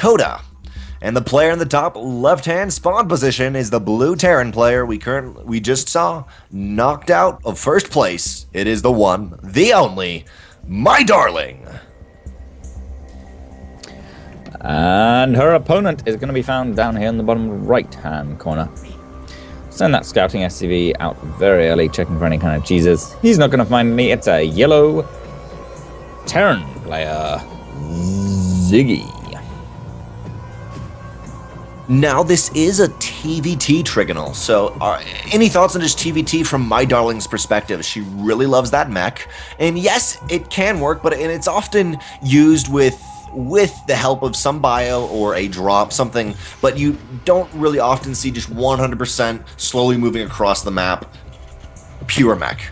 Coda. And the player in the top left-hand spawn position is the blue Terran player we just saw knocked out of first place. It is the one, the only, MyDarling. And her opponent is going to be found down here in the bottom right-hand corner. Send that scouting SCV out very early, checking for any kind of cheeses. He's not going to find any. It's a yellow Terran player, Ziggy. Now, this is a TVT trigonal, so any thoughts on just TVT from MyDarling's perspective? She really loves that mech, and yes, it can work, but it's often used with the help of some bio or a drop, something, but you don't really often see just 100% slowly moving across the map, pure mech.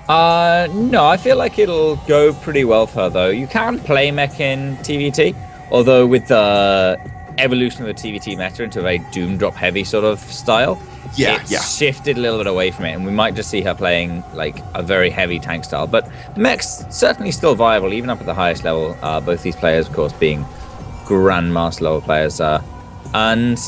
No, I feel like it'll go pretty well for her, though. You can play mech in TVT, although with the evolution of the TVT meta into a very Doom Drop heavy sort of style, it's shifted a little bit away from it, and we might just see her playing like a very heavy tank style. But mech's certainly still viable, even up at the highest level. Both these players, of course, being Grandmaster level players, and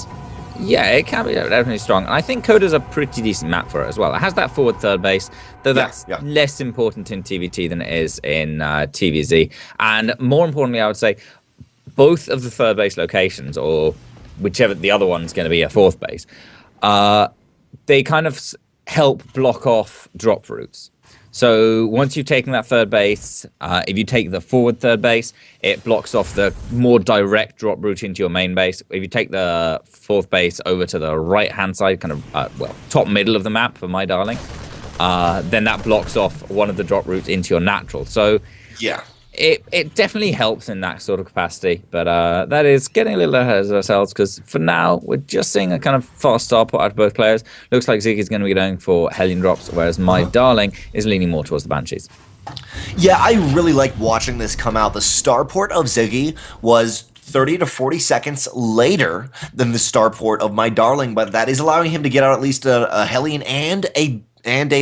yeah, it can be definitely strong. And I think Coda's a pretty decent map for it as well. It has that forward third base, though that's less important in TVT than it is in TVZ. And more importantly, I would say, both of the third base locations, or whichever the other one's going to be a fourth base, they kind of help block off drop routes. So once you've taken that third base, if you take the forward third base, it blocks off the more direct drop route into your main base. If you take the fourth base over to the right-hand side, kind of, top middle of the map for MyDarling, then that blocks off one of the drop routes into your natural. So yeah. It definitely helps in that sort of capacity, but that is getting a little ahead of ourselves, because for now we're just seeing a kind of fast star put out of both players. Looks like Ziggy's going to be going for Hellion drops, whereas MyDarling is leaning more towards the Banshees. Yeah, I really like watching this come out. The starport of Ziggy was 30 to 40 seconds later than the starport of MyDarling, but that is allowing him to get out at least a Hellion and a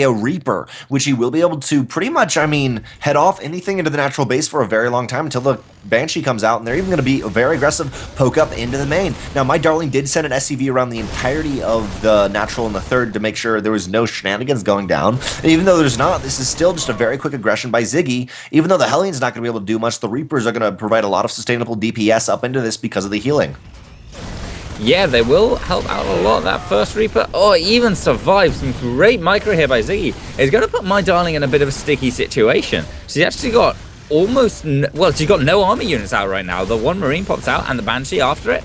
Reaper, which he will be able to pretty much, head off anything into the natural base for a very long time until the Banshee comes out, and they're even going to be a very aggressive poke up into the main. Now, MyDarling did send an SCV around the entirety of the natural in the third to make sure there was no shenanigans going down. And even though there's not, this is still just a very quick aggression by Ziggy. Even though the Hellion's not going to be able to do much, the Reapers are going to provide a lot of sustainable DPS up into this because of the healing. Yeah, they will help out a lot. That first Reaper, even survived some great micro here by Ziggy. It's going to put MyDarling in a bit of a sticky situation. She's actually got she's got no army units out right now. The one Marine pops out and the Banshee after it,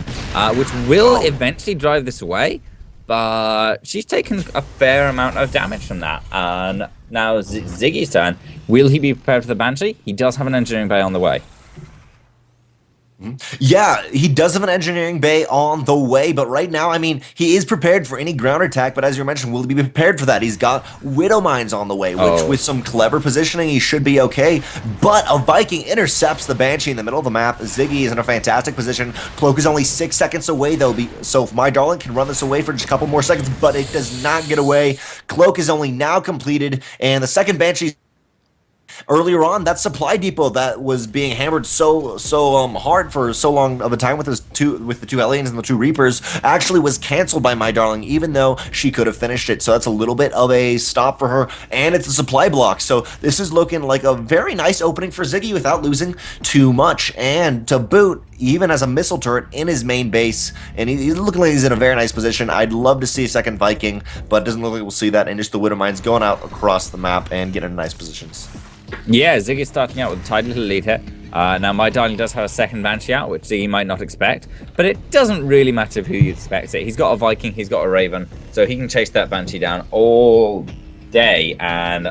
which will eventually drive this away. But she's taken a fair amount of damage from that. And now Ziggy's turn. Will he be prepared for the Banshee? He does have an engineering bay on the way. Yeah, he does have an engineering bay on the way, but right now, he is prepared for any ground attack, but as you mentioned, will he be prepared for that? He's got Widow Mines on the way, which with some clever positioning, he should be okay, but a Viking intercepts the Banshee in the middle of the map. Ziggy is in a fantastic position. Cloak is only 6 seconds away, though, so if MyDarling can run this away for just a couple more seconds, but it does not get away. Cloak is only now completed, and the second Banshee earlier on, that supply depot that was being hammered so hard for so long of a time with the two Hellions and the two Reapers actually was canceled by MyDarling, even though she could have finished it. So that's a little bit of a stop for her, and it's a supply block. So this is looking like a very nice opening for Ziggy without losing too much. And to boot, even as a missile turret in his main base, and he's looking like he's in a very nice position. I'd love to see a second Viking, but it doesn't look like we'll see that, and just the Widow Mines going out across the map and getting in nice positions. Yeah, Ziggy's starting out with a tight little lead here. Now, MyDarling does have a second Banshee out, which Ziggy might not expect, but it doesn't really matter who you expect it. He's got a Viking, he's got a Raven, so he can chase that Banshee down all day and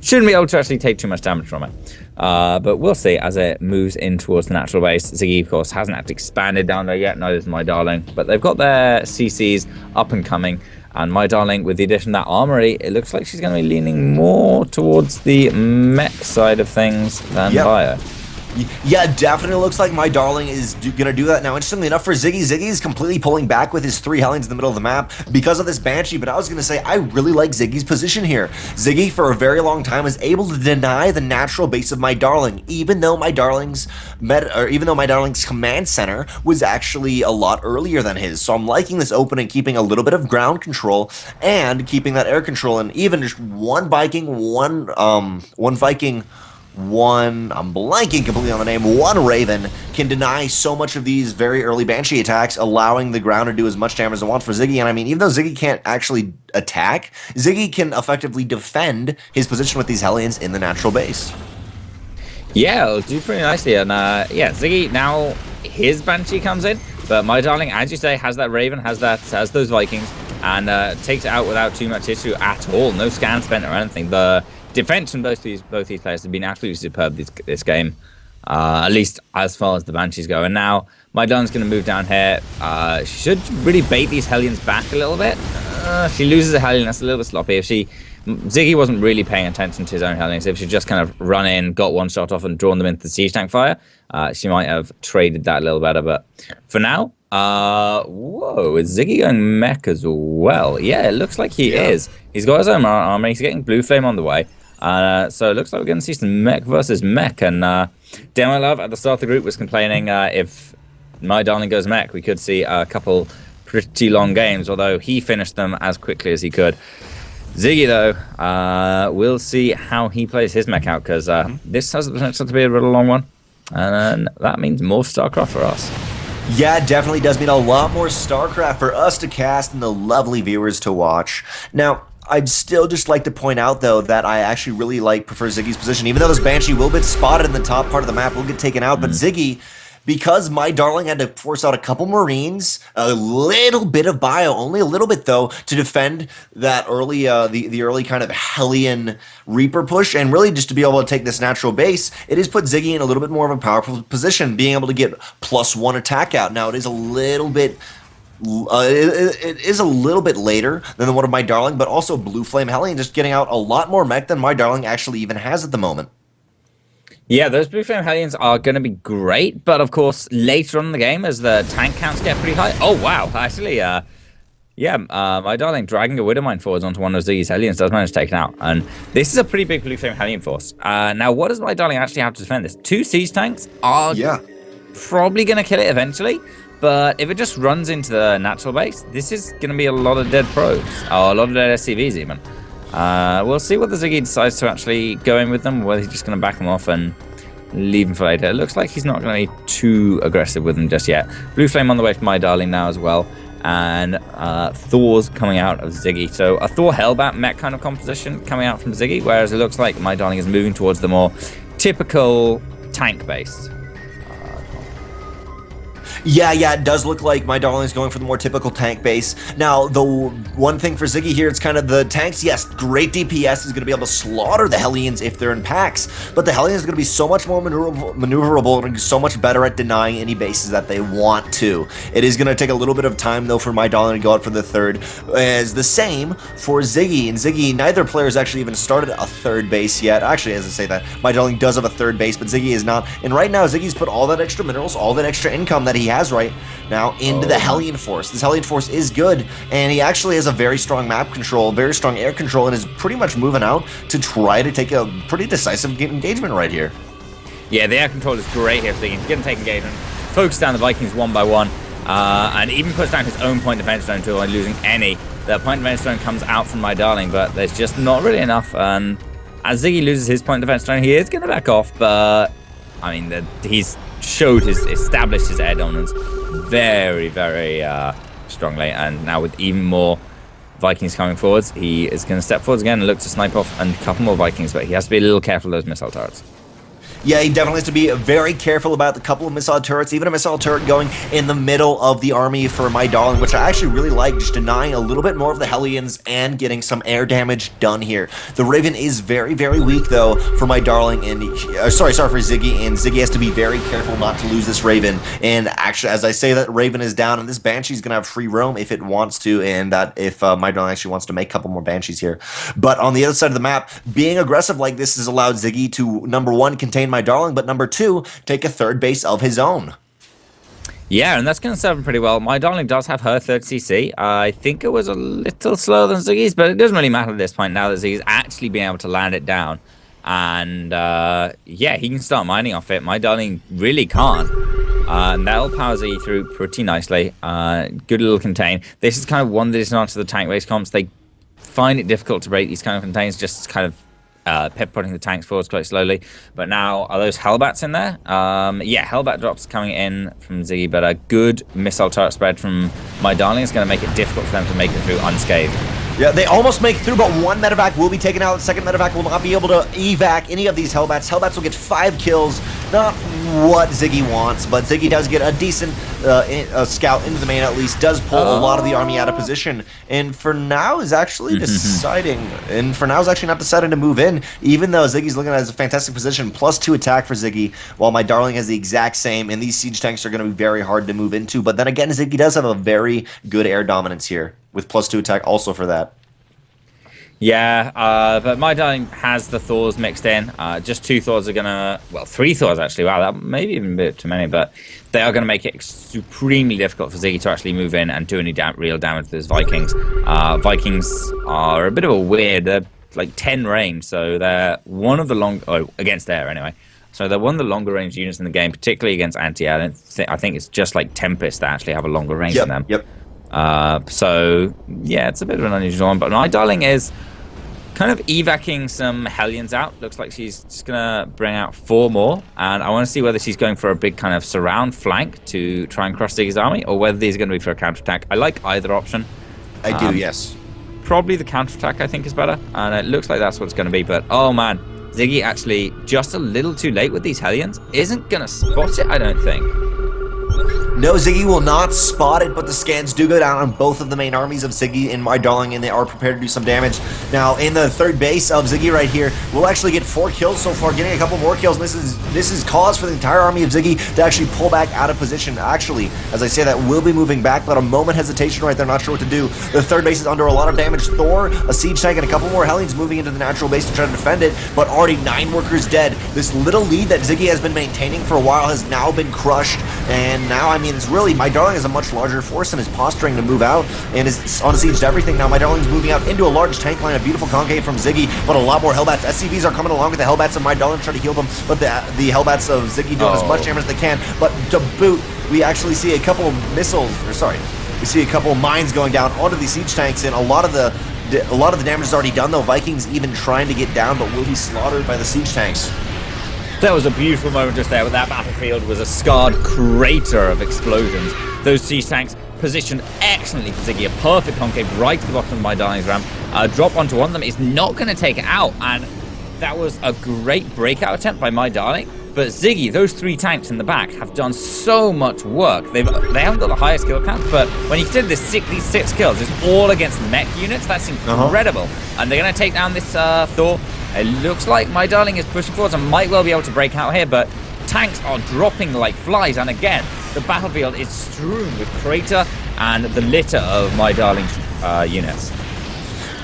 shouldn't be able to actually take too much damage from it. But we'll see as it moves in towards the natural base. Ziggy, of course, hasn't actually expanded down there yet, neither is MyDarling, but they've got their CCs up and coming. And MyDarling, with the addition of that armory, it looks like she's going to be leaning more towards the mech side of things than bio. Yeah, definitely looks like MyDarling is going to do that now. Interestingly enough, for Ziggy, Ziggy is completely pulling back with his 3 Hellions in the middle of the map because of this Banshee, but I was going to say I really like Ziggy's position here. Ziggy, for a very long time, is able to deny the natural base of MyDarling, even though MyDarling's command center was actually a lot earlier than his. So I'm liking this opening, keeping a little bit of ground control and keeping that air control, and even just one Viking, one I'm blanking completely on the name, one Raven can deny so much of these very early Banshee attacks, allowing the ground to do as much damage as it wants for Ziggy. And I mean, even though Ziggy can't actually attack, Ziggy can effectively defend his position with these Hellions in the natural base. Yeah, it'll do pretty nicely. And yeah, Ziggy, now his Banshee comes in, but MyDarling, as you say, has that Raven, has those Vikings, and takes it out without too much issue at all. No scan spent or anything. The defense from both these players have been absolutely superb this game, at least as far as the Banshees go. And now MyDarling's going to move down here. She should really bait these Hellions back a little bit. She loses a Hellion, that's a little bit sloppy. Ziggy wasn't really paying attention to his own Hellions. If she just kind of run in, got one shot off, and drawn them into the siege tank fire, she might have traded that a little better. But for now, whoa, is Ziggy going mech as well? Yeah, it looks like he is. He's got his own armor. He's getting Blue Flame on the way. So it looks like we're going to see some mech versus mech. And Demo Love at the start of the group was complaining if MyDarling goes mech, we could see a couple pretty long games, although he finished them as quickly as he could. Ziggy, though, we'll see how he plays his mech out, because this has the potential to be a really long one. And that means more StarCraft for us. Yeah, it definitely does mean a lot more StarCraft for us to cast and the lovely viewers to watch. Now, I'd still just like to point out, though, that I actually really prefer Ziggy's position. Even though this Banshee will get spotted in the top part of the map, will get taken out, but Ziggy, because MyDarling had to force out a couple Marines, a little bit of bio, only a little bit though, to defend that early, the early kind of Hellion Reaper push, and really just to be able to take this natural base, it has put Ziggy in a little bit more of a powerful position, being able to get +1 attack out. Now it is a little bit. It is a little bit later than the one of MyDarling, but also Blue Flame Hellion just getting out a lot more mech than MyDarling actually even has at the moment. Yeah, those Blue Flame Hellions are going to be great, but of course, later on in the game, as the tank counts get pretty high... Oh, wow, actually, MyDarling dragging a Widowmine forwards onto one of Ziggy's Hellions does manage to take it out, and this is a pretty big Blue Flame Hellion force. Now, what does MyDarling actually have to defend this? 2 siege tanks are probably going to kill it eventually, but if it just runs into the natural base, this is going to be a lot of dead probes, or a lot of dead SCVs even. We'll see what the Ziggy decides to actually go in with them, or whether he's just going to back them off and leave them for later. It looks like he's not going to be too aggressive with them just yet. Blue Flame on the way for MyDarling now as well, and Thor's coming out of Ziggy. So a Thor Hellbat mech kind of composition coming out from Ziggy, whereas it looks like MyDarling is moving towards the more typical tank base. Yeah, it does look like MyDarling is going for the more typical tank base. Now, the one thing for Ziggy here, it's kind of the tanks. Yes, great DPS is going to be able to slaughter the Hellions if they're in packs, but the Hellions are going to be so much more maneuverable and so much better at denying any bases that they want to. It is going to take a little bit of time, though, for MyDarling to go out for the third, as the same for Ziggy. And Ziggy, neither player has actually even started a third base yet. Actually, as I say that, MyDarling does have a third base, but Ziggy is not. And right now, Ziggy's put all that extra minerals, all that extra income that he has right now into the Hellion Force. This Hellion Force is good, and he actually has a very strong map control, very strong air control, and is pretty much moving out to try to take a pretty decisive engagement right here. Yeah, the air control is great here. So he's going to take engagement, focus down the Vikings one by one, and even puts down his own point defense zone to avoid losing any. The point defense zone comes out from MyDarling, but there's just not really enough. And as Ziggy loses his point defense zone, he is going to back off, but I mean, he's established his air dominance very, very strongly, and now with even more Vikings coming forwards, he is going to step forwards again and look to snipe off a couple more Vikings, but he has to be a little careful of those missile turrets. Yeah, he definitely has to be very careful about the couple of missile turrets, even a missile turret going in the middle of the army for MyDarling, which I actually really like, just denying a little bit more of the Hellions and getting some air damage done here. The Raven is very, very weak, though, for MyDarling, and sorry for Ziggy, and Ziggy has to be very careful not to lose this Raven. And actually, as I say, that Raven is down, and this Banshee's going to have free roam if it wants to, and that if MyDarling actually wants to make a couple more Banshees here. But on the other side of the map, being aggressive like this has allowed Ziggy to, number one, contain contain MyDarling, but number 2, take a third base of his own. Yeah, and that's going to serve him pretty well. MyDarling does have her third CC. I think it was a little slower than Ziggy's, but it doesn't really matter at this point now that Ziggy's actually being able to land it down. And yeah, he can start mining off it. MyDarling really can't. And that'll power Ziggy through pretty nicely. Good little contain. This is kind of one disadvantage of the tank-based comps. They find it difficult to break these kind of contains, just kind of putting the tanks forwards quite slowly. But now, are those Hellbats in there? Yeah, Hellbat drops coming in from Ziggy, but a good missile turret spread from MyDarling is going to make it difficult for them to make it through unscathed. Yeah, they almost make it through, but one medevac will be taken out. The second medevac will not be able to evac any of these Hellbats. Hellbats will get 5 kills. Not what Ziggy wants, but Ziggy does get a decent scout into the main at least, does pull a lot of the army out of position, and for now is actually deciding, not deciding to move in, even though Ziggy's looking at a fantastic position, +2 attack for Ziggy, while MyDarling has the exact same, and these siege tanks are going to be very hard to move into. But then again, Ziggy does have a very good air dominance here, with +2 attack also for that. Yeah, but MyDarling has the Thors mixed in. Just 2 Thors are going to... Well, 3 Thors, actually. Wow, that may be even a bit too many, but they are going to make it supremely difficult for Ziggy to actually move in and do any real damage to those Vikings. Vikings are a bit of a weird... They're like 10 range, so they're one of the long... Oh, against air, anyway. So they're one of the longer range units in the game, particularly against anti-air. I think it's just like Tempest that actually have a longer range than them. Yep. So yeah, it's a bit of an unusual one, but MyDarling is kind of evacing some Hellions out. Looks like she's just gonna bring out 4 more, and I want to see whether she's going for a big kind of surround flank to try and crush Ziggy's army, or whether these are going to be for a counterattack. I like either option. I do, yes. Probably the counterattack I think is better, and it looks like that's what it's going to be. But oh man, Ziggy actually just a little too late with these Hellions. Isn't gonna spot it, I don't think. No, Ziggy will not spot it, but the scans do go down on both of the main armies of Ziggy and MyDarling, and they are prepared to do some damage. Now, in the third base of Ziggy right here, we'll actually get 4 kills so far, getting a couple more kills, and this is cause for the entire army of Ziggy to actually pull back out of position. Actually, as I say that, will be moving back, but a moment hesitation right there, not sure what to do. The third base is under a lot of damage. Thor, a siege tank, and a couple more Hellions moving into the natural base to try to defend it, but already 9 workers dead. This little lead that Ziggy has been maintaining for a while has now been crushed, and now, I mean, it's really, MyDarling is a much larger force and is posturing to move out and is on siege to everything. Now MyDarling's moving out into a large tank line, a beautiful concave from Ziggy, but a lot more Hellbats. SCVs are coming along with the Hellbats of MyDarling trying to heal them, but the Hellbats of Ziggy doing as much damage as they can. But to boot, we actually see a couple missiles, we see a couple mines going down onto these siege tanks, and a lot of the damage is already done, though. Vikings even trying to get down, but will be slaughtered by the siege tanks. That was a beautiful moment just there, where that battlefield was a scarred crater of explosions. Those siege tanks positioned excellently for Ziggy, a perfect concave right to the bottom of MyDarling's ramp. Drop onto one of them is not going to take it out, and that was a great breakout attempt by MyDarling. But Ziggy, those 3 tanks in the back, have done so much work. They haven't got the highest kill count, but when you consider these 6 kills, it's all against mech units. That's incredible. And they're going to take down this Thor. It looks like MyDarling is pushing forwards and might well be able to break out here, but tanks are dropping like flies. And again, the battlefield is strewn with crater and the litter of MyDarling's units.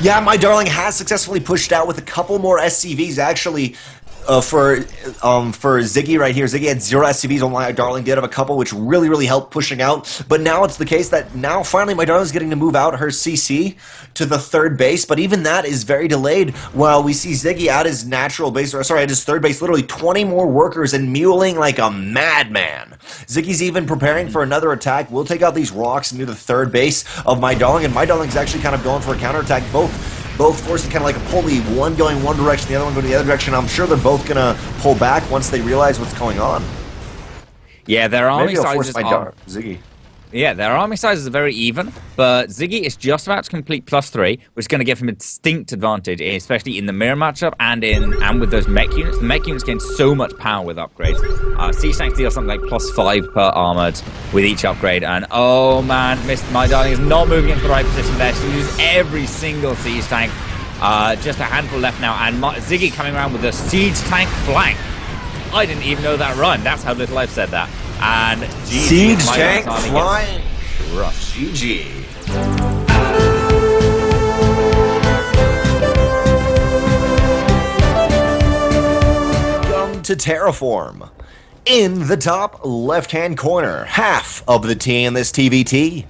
Yeah, MyDarling has successfully pushed out with a couple more SCVs, actually. For Ziggy right here, Ziggy had 0 SCVs, while MyDarling did have a couple, which really helped pushing out. But now it's the case that now finally MyDarling's getting to move out her CC to the third base, but even that is very delayed, while we see Ziggy at his natural base, at his third base, literally 20 more workers and muling like a madman. Ziggy's even preparing for another attack. We'll take out these rocks near the third base of MyDarling, and MyDarling's actually kind of going for a counterattack. Both forces kind of like a pulley, one going one direction, the other one going the other direction. I'm sure they're both going to pull back once they realize what's going on. Yeah, their army sizes are... Ziggy. Yeah, their army sizes are very even, but Ziggy is just about to complete +3, which is going to give him a distinct advantage, especially in the mirror matchup and with those mech units. The mech units gain so much power with upgrades. Siege tanks deal something like +5 per armored with each upgrade, and oh man, MyDarling is not moving into the right position there. She loses every single siege tank. Just a handful left now, and Ziggy coming around with a siege tank flank. I didn't even know that run. That's how little I've said that. And GG, siege tank flying. Rough. GG. to terraform. In the top left-hand corner, half of the T in this TVT,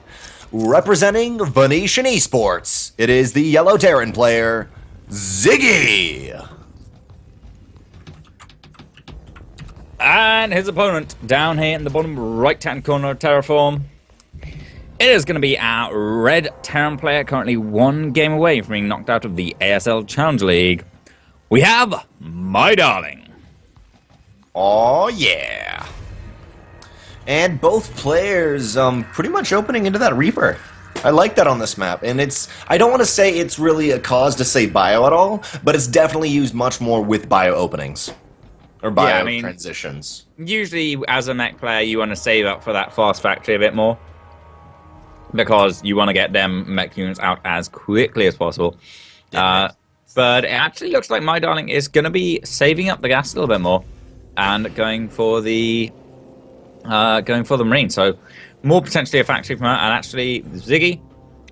representing Venetian Esports, it is the Yellow Terran player, Ziggy. And his opponent, down here in the bottom right-hand corner of Terraform, it is going to be our Red Terran player, currently one game away from being knocked out of the ASL Challenge League. We have MyDarling. Oh yeah. And both players pretty much opening into that Reaper. I like that on this map, and I don't want to say it's really a cause to say bio at all, but it's definitely used much more with bio openings. Or bio transitions. Usually, as a mech player, you want to save up for that fast factory a bit more, because you want to get them mech units out as quickly as possible. But it actually looks like MyDarling is going to be saving up the gas a little bit more and going for the Marine. So more potentially a factory from her, and actually Ziggy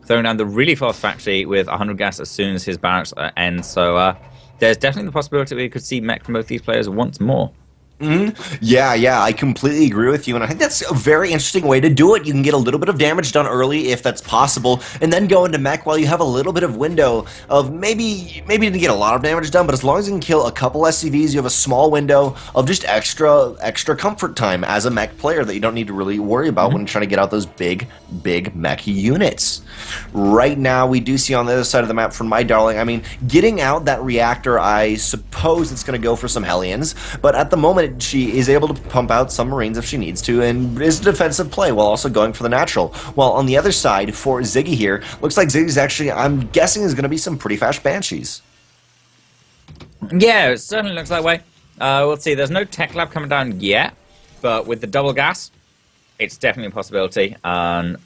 throwing down the really fast factory with 100 gas as soon as his barracks end. So there's definitely the possibility we could see mech from both these players once more. Mm-hmm. Yeah, I completely agree with you, and I think that's a very interesting way to do it. You can get a little bit of damage done early if that's possible, and then go into mech while you have a little bit of window of maybe didn't get a lot of damage done, but as long as you can kill a couple SCVs, you have a small window of just extra comfort time as a mech player that you don't need to really worry about when you're trying to get out those big mech units. Right now, we do see on the other side of the map from MyDarling, I mean, getting out that reactor, I suppose it's going to go for some Hellions, but at the moment, she is able to pump out some Marines if she needs to, and is a defensive play while also going for the natural. While on the other side, for Ziggy here, looks like Ziggy's actually, I'm guessing, is going to be some pretty fast Banshees. Yeah, it certainly looks that way. We'll see. There's no tech lab coming down yet, but with the double gas, it's definitely a possibility, and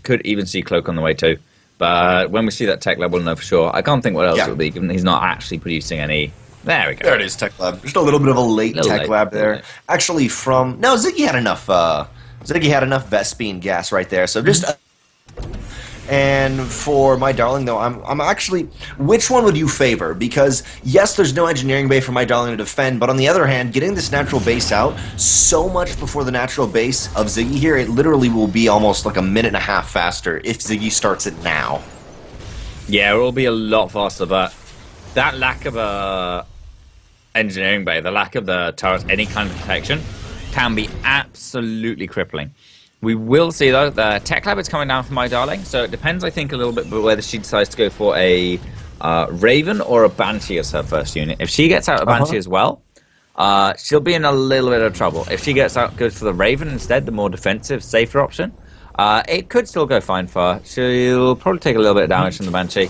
could even see Cloak on the way too. But when we see that tech lab, we'll know for sure. I can't think what else it will be, given he's not actually producing any. There we go. There it is, tech lab. Just a little bit of a late tech lab there. Actually, Ziggy had enough. Ziggy had enough Vespine gas right there. So just. And for MyDarling, though, I'm actually. Which one would you favor? Because yes, there's no engineering bay for MyDarling to defend, but on the other hand, getting this natural base out so much before the natural base of Ziggy here, it literally will be almost like a minute and a half faster if Ziggy starts it now. Yeah, it will be a lot faster, but that lack of a engineering bay, the lack of the turrets, any kind of protection, can be absolutely crippling. We will see, though, the tech lab is coming down for MyDarling, so it depends, I think, a little bit whether she decides to go for a Raven or a Banshee as her first unit. If she gets out a Banshee as well, she'll be in a little bit of trouble. If she goes for the Raven instead, the more defensive, safer option, it could still go fine for her. She'll probably take a little bit of damage from the Banshee,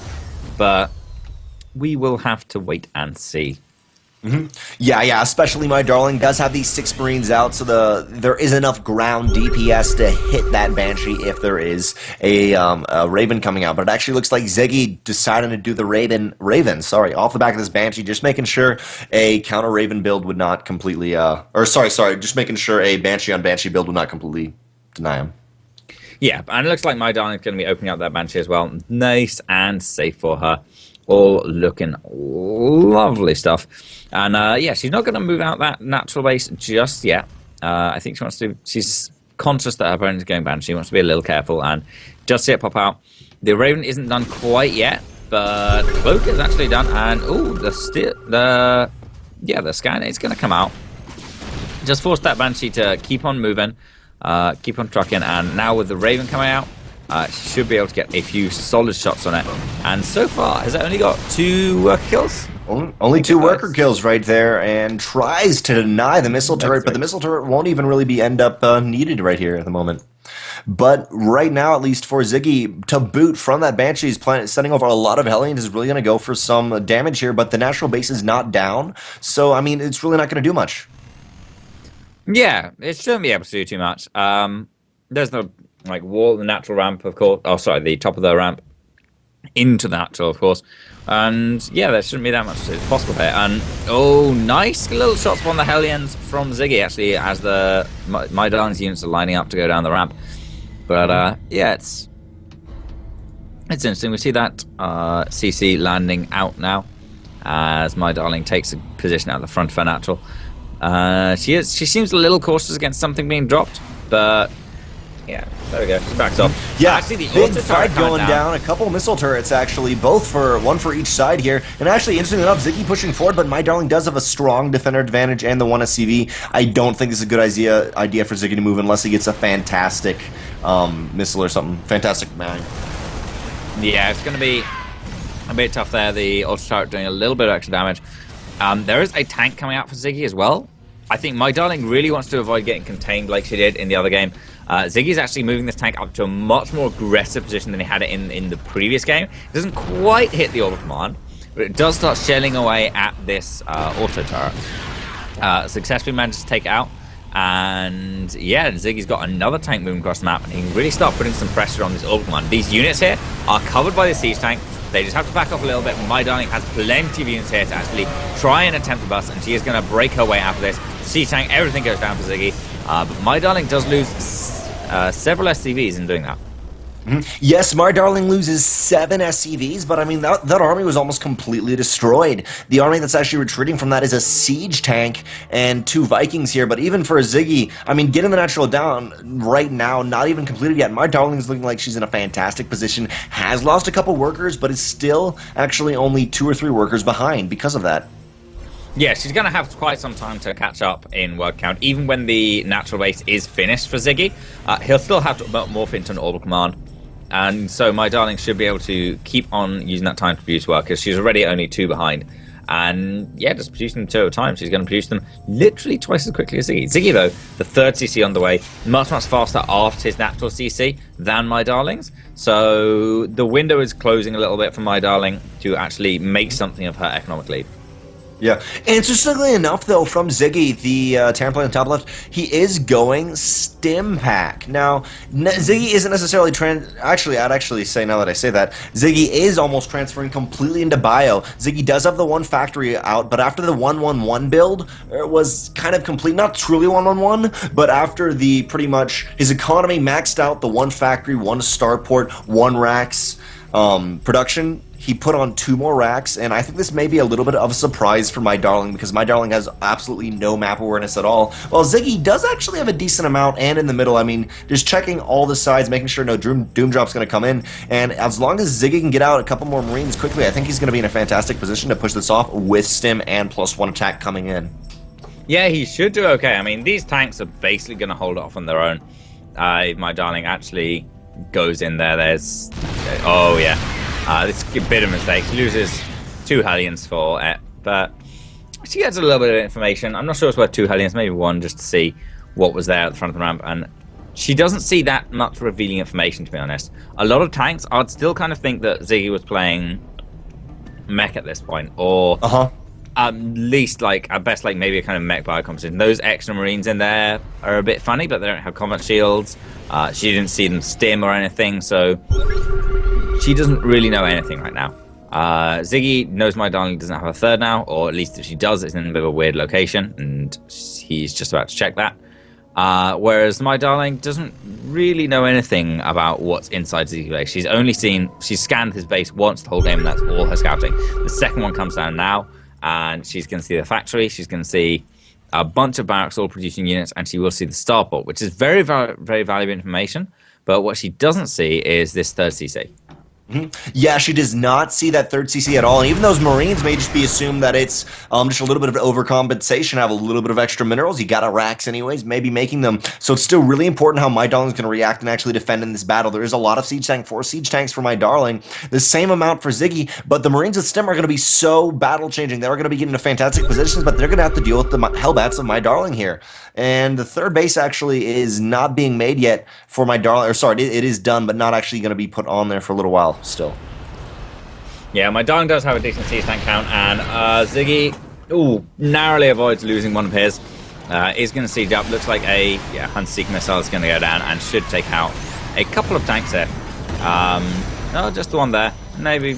but we will have to wait and see. Yeah, especially MyDarling does have these 6 Marines out, so there is enough ground DPS to hit that Banshee if there is a Raven coming out. But it actually looks like Ziggy decided to do the Raven off the back of this Banshee, just making sure a counter Raven build would not completely just making sure a Banshee on Banshee build would not completely deny him. Yeah, and it looks like MyDarling is going to be opening up that Banshee as well. Nice and safe for her. All looking lovely stuff. And yeah, she's not going to move out that natural base just yet. I think she's conscious that her opponent is going Banshee. She wants to be a little careful and just see it pop out. The Raven isn't done quite yet, but Cloak is actually done. And the scan is going to come out. Just force that Banshee to keep on moving, keep on trucking. And now with the Raven coming out, she should be able to get a few solid shots on it. And so far, has it only got 2 worker kills? Only 2 worker kills right there, and tries to deny the missile turret, but the missile turret won't even really end up needed right here at the moment. But right now, at least for Ziggy, to boot from that Banshee's planet, sending over a lot of Hellions is really going to go for some damage here, but the natural base is not down, so, I mean, it's really not going to do much. Yeah, it shouldn't be able to do too much. There's no wall, the natural ramp, of course. Oh, sorry, the top of the ramp into the natural, of course. And yeah, there shouldn't be that much possible here. And nice little shots on the Hellions from Ziggy, actually, as the MyDarling's units are lining up to go down the ramp. But yeah, it's interesting. We see that CC landing out now, as MyDarling takes a position out the front of her natural. She seems a little cautious against something being dropped, but yeah, there we go. She backs off. Yeah, actually, the big fight going down. A couple missile turrets, actually, one for each side here. And actually, interestingly enough, Ziggy pushing forward, but MyDarling does have a strong defender advantage and the 1 SCV. I don't think this is a good idea for Ziggy to move unless he gets a fantastic missile or something. Fantastic mine. Yeah, it's going to be a bit tough there. The ultra turret doing a little bit of extra damage. There is a tank coming out for Ziggy as well. I think MyDarling really wants to avoid getting contained like she did in the other game. Ziggy's actually moving this tank up to a much more aggressive position than he had it in the previous game. It doesn't quite hit the orbital command, but it does start shelling away at this auto turret. Successfully managed to take it out. And yeah, Ziggy's got another tank moving across the map, and he can really start putting some pressure on this orbital command. These units here are covered by the siege tank. They just have to back off a little bit. MyDarling has plenty of units here to actually try and attempt the bust, and she is going to break her way out of this. Siege tank, everything goes down for Ziggy. But MyDarling does lose several SCVs in doing that. Yes, MyDarling loses 7 SCVs, but I mean, that army was almost completely destroyed. The army that's actually retreating from that is a siege tank and 2 Vikings here, but even for Ziggy, I mean, getting the natural down right now, not even completed yet. MyDarling is looking like she's in a fantastic position, has lost a couple workers, but is still actually only 2 or 3 workers behind because of that. Yeah, she's going to have quite some time to catch up in word count. Even when the natural base is finished for Ziggy, he'll still have to morph into an orbital command. And so MyDarling should be able to keep on using that time to produce workers. She's already only 2 behind. And yeah, just producing them 2 at a time. She's going to produce them literally twice as quickly as Ziggy. Ziggy, though, the 3rd CC on the way, much faster after his natural CC than MyDarling's. So the window is closing a little bit for MyDarling to actually make something of her economic lead. Yeah. Interestingly enough, though, from Ziggy, the Terran player on the top left, he is going Stim Pack. Now, Ziggy isn't necessarily Actually, I'd actually say, now that I say that, Ziggy is almost transferring completely into Bio. Ziggy does have the 1 factory out, but after the 1-1-1 build, it was kind of complete. Not truly 1-1-1, but after the pretty much his economy maxed out the 1 factory, 1 starport, 1 racks production, he put on 2 more racks, and I think this may be a little bit of a surprise for MyDarling because MyDarling has absolutely no map awareness at all. Well, Ziggy does actually have a decent amount, and in the middle, I mean, just checking all the sides, making sure no Doom Drop's going to come in, and as long as Ziggy can get out a couple more Marines quickly, I think he's going to be in a fantastic position to push this off with Stim and +1 attack coming in. Yeah, he should do okay. I mean, these tanks are basically going to hold off on their own. MyDarling actually goes in there. There's... Oh, yeah. This is a bit of a mistake. She loses 2 Hellions for it, but she gets a little bit of information. I'm not sure it's worth 2 Hellions, maybe 1 just to see what was there at the front of the ramp, and she doesn't see that much revealing information, to be honest. A lot of tanks, I'd still kind of think that Ziggy was playing mech at this point, or at least, like, at best, like, maybe a kind of mech bio competition. Those extra Marines in there are a bit funny, but they don't have combat shields. She didn't see them stim or anything, so she doesn't really know anything right now. Ziggy knows MyDarling doesn't have a 3rd now, or at least if she does, it's in a bit of a weird location, and he's just about to check that. Whereas MyDarling doesn't really know anything about what's inside Ziggy's base. She's scanned his base once the whole game, and that's all her scouting. The second one comes down now, and she's going to see the factory, she's going to see a bunch of barracks all producing units, and she will see the starport, which is very, very, very valuable information. But what she doesn't see is this 3rd CC. Yeah, she does not see that 3rd CC at all. And even those Marines may just be assumed that it's just a little bit of overcompensation, have a little bit of extra minerals. You got a racks anyways, maybe making them. So it's still really important how MyDarling is going to react and actually defend in this battle. There is a lot of siege tank, 4 siege tanks for MyDarling, the same amount for Ziggy, but the Marines with Stim are going to be so battle changing. They're going to be getting into fantastic positions, but they're going to have to deal with the hellbats of MyDarling here. And the 3rd base actually is not being made yet for MyDarling, or sorry, it is done, but not actually going to be put on there for a little while still. Yeah, MyDarling does have a decent siege tank count, and Ziggy, narrowly avoids losing one of his. Is going to siege up. Looks like a Hunseek missile is going to go down and should take out a couple of tanks here. No, just the one there. Maybe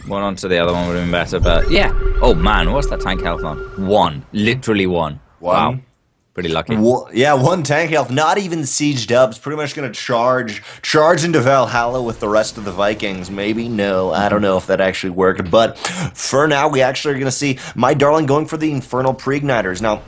one onto the other one would have been better, but yeah. Oh man, what's that tank health on? 1. Literally 1. Wow. Pretty lucky. Yeah, 1 tank health, not even sieged up. It's pretty much going to charge into Valhalla with the rest of the Vikings. Maybe, no, I don't know if that actually worked. But for now, we actually are going to see MyDarling going for the Infernal Pre-Igniters. Now,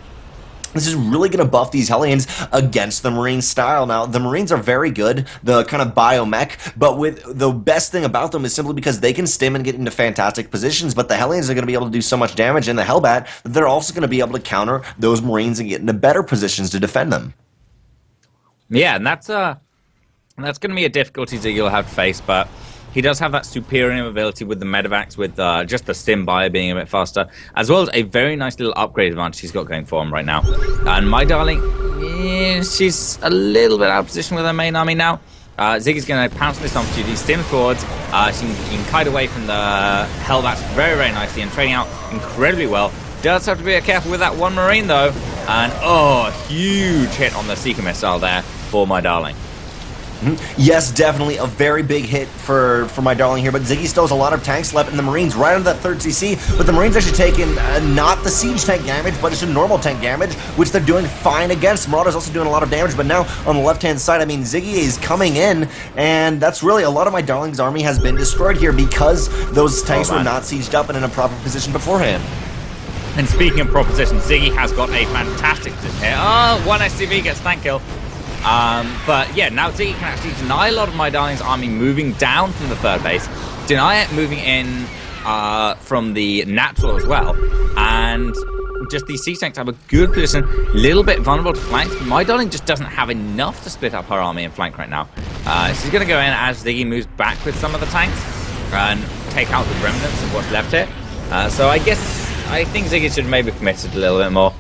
this is really going to buff these Hellions against the Marine style. Now, the Marines are very good, the kind of biomech, but with the best thing about them is simply because they can stim and get into fantastic positions, but the Hellions are going to be able to do so much damage in the Hellbat that they're also going to be able to counter those Marines and get into better positions to defend them. Yeah, and that's going to be a difficulty Ziggy will have to face, but he does have that superior ability with the Medivacs, with just the stim bio being a bit faster, as well as a very nice little upgrade advantage he's got going for him right now. And MyDarling, she's a little bit out of position with her main army now. Ziggy's going to pounce on this opportunity, stim forwards. She can kite away from the Hellbats very, very nicely and trading out incredibly well. Does have to be careful with that one Marine, though. And, oh, huge hit on the Seeker missile there for MyDarling. Yes, definitely a very big hit for MyDarling here, but Ziggy still has a lot of tanks left, and the Marines right under that 3rd CC, but the Marines actually taking not the siege tank damage, but just a normal tank damage, which they're doing fine against. Marauders also doing a lot of damage, but now on the left-hand side, I mean, Ziggy is coming in, and that's really a lot of MyDarling's army has been destroyed here because those tanks were not sieged up and in a proper position beforehand. And speaking of proper position, Ziggy has got a fantastic position here. Oh, 1 SCV gets tank kill. But yeah, now Ziggy can actually deny a lot of MyDarling's army moving down from the 3rd base, deny it moving in from the natural as well, and just these siege tanks have a good position, a little bit vulnerable to flanks, but MyDarling just doesn't have enough to split up her army and flank right now. She's going to go in as Ziggy moves back with some of the tanks and take out the remnants of what's left here. So I think Ziggy should maybe commit it a little bit more.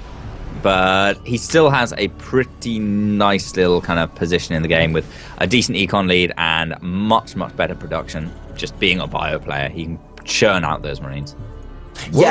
But he still has a pretty nice little kind of position in the game with a decent econ lead and much, much better production. Just being a bio player, he can churn out those Marines. Whoa,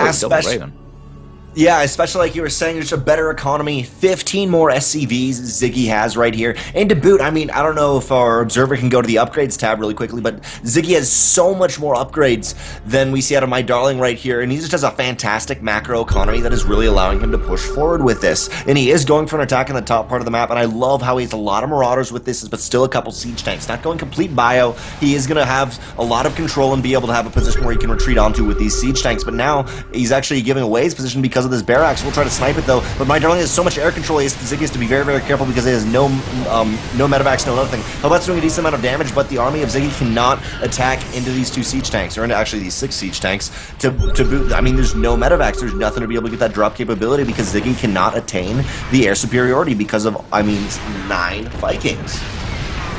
yeah, especially like you were saying, there's a better economy, 15 more SCVs Ziggy has right here. And to boot, I mean, I don't know if our observer can go to the upgrades tab really quickly, but Ziggy has so much more upgrades than we see out of MyDarling right here, and he just has a fantastic macro economy that is really allowing him to push forward with this. And he is going for an attack in the top part of the map, and I love how he has a lot of Marauders with this, but still a couple siege tanks. Not going complete bio, he is going to have a lot of control and be able to have a position where he can retreat onto with these siege tanks, but now he's actually giving away his position because of this barracks. We'll try to snipe it though, but MyDarling has so much air control, Ziggy has to be very, very careful because he has no medevacs, no nothing. Hellbat's doing a decent amount of damage, but the army of Ziggy cannot attack into these 2 siege tanks, or into actually these 6 siege tanks to boot. I mean, there's no medevacs, there's nothing to be able to get that drop capability because Ziggy cannot attain the air superiority because of, 9 Vikings.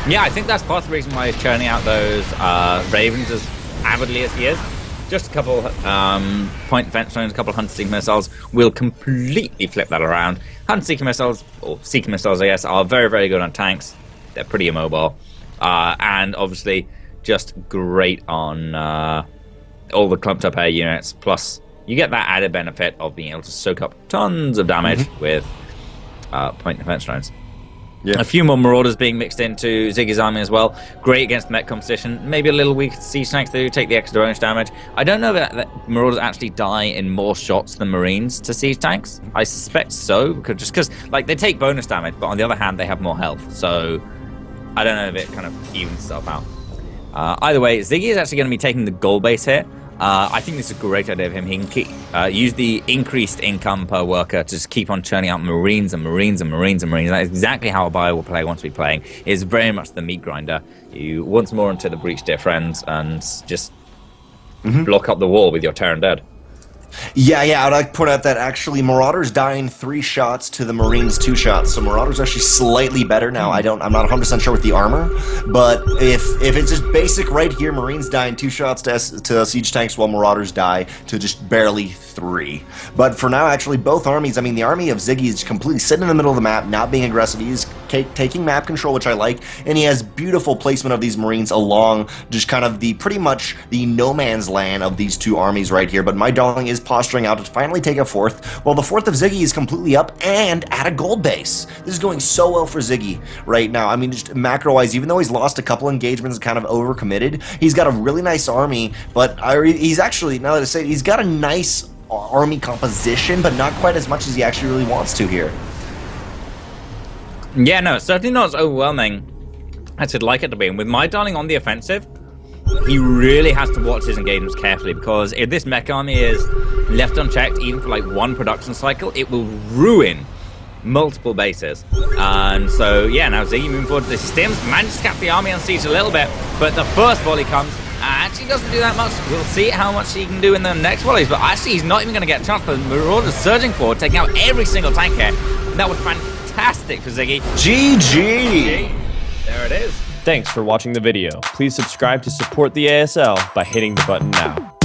Yeah, I think that's part of the reason why he's churning out those Ravens as avidly as he is. Just a couple point defense zones, a couple of Hunter-Seeker missiles will completely flip that around. Hunter-Seeker missiles, or Seeker missiles, I guess, are very, very good on tanks. They're pretty immobile. And obviously just great on all the clumped up air units. Plus, you get that added benefit of being able to soak up tons of damage with point defense drones. Yeah. A few more Marauders being mixed into Ziggy's army as well. Great against the mech competition. Maybe a little weak to siege tanks to take the extra range damage. I don't know that Marauders actually die in more shots than Marines to siege tanks. I suspect so, because like they take bonus damage, but on the other hand they have more health. So I don't know if it kind of evens itself out. Either way, Ziggy is actually going to be taking the goal base here. I think this is a great idea of him. He can use the increased income per worker to just keep on churning out Marines and Marines and Marines and Marines. That is exactly how a bio player wants to be playing. It's very much the meat grinder. You once more into the breach, dear friends, and just block up the wall with your Terran dead. Yeah, I'd like to point out that actually Marauders dying 3 shots to the Marines 2 shots, so Marauders actually slightly better now. I'm not 100% sure with the armor, but if it's just basic right here, Marines dying 2 shots to siege tanks while Marauders die to just barely 3. But for now, actually, both armies, I mean, the army of Ziggy is completely sitting in the middle of the map, not being aggressive. He's taking map control, which I like, and he has beautiful placement of these Marines along just kind of pretty much the no man's land of these 2 armies right here. But MyDarling is posturing out to finally take a 4th, while the 4th of Ziggy is completely up and at a gold base. This is going so well for Ziggy right now. I mean, just macro-wise, even though he's lost a couple engagements and kind of overcommitted, he's got a really nice army, but he's actually, now that I say it, he's got a nice army composition, but not quite as much as he actually really wants to here. Yeah, no, it's certainly not as overwhelming as I'd like it to be. And with MyDarling on the offensive, he really has to watch his engagements carefully, because if this mech army is left unchecked, even for like one production cycle, it will ruin multiple bases. And so, yeah, now Ziggy moving forward to the Stims, manages to cap the army on siege a little bit, but the first volley comes, and actually doesn't do that much. We'll see how much he can do in the next volleys, but actually he's not even going to get a chance, because Marauder's surging forward, taking out every single tank here. That was fantastic for Ziggy. GG! There it is. Thanks for watching the video. Please subscribe to support the ASL by hitting the button now.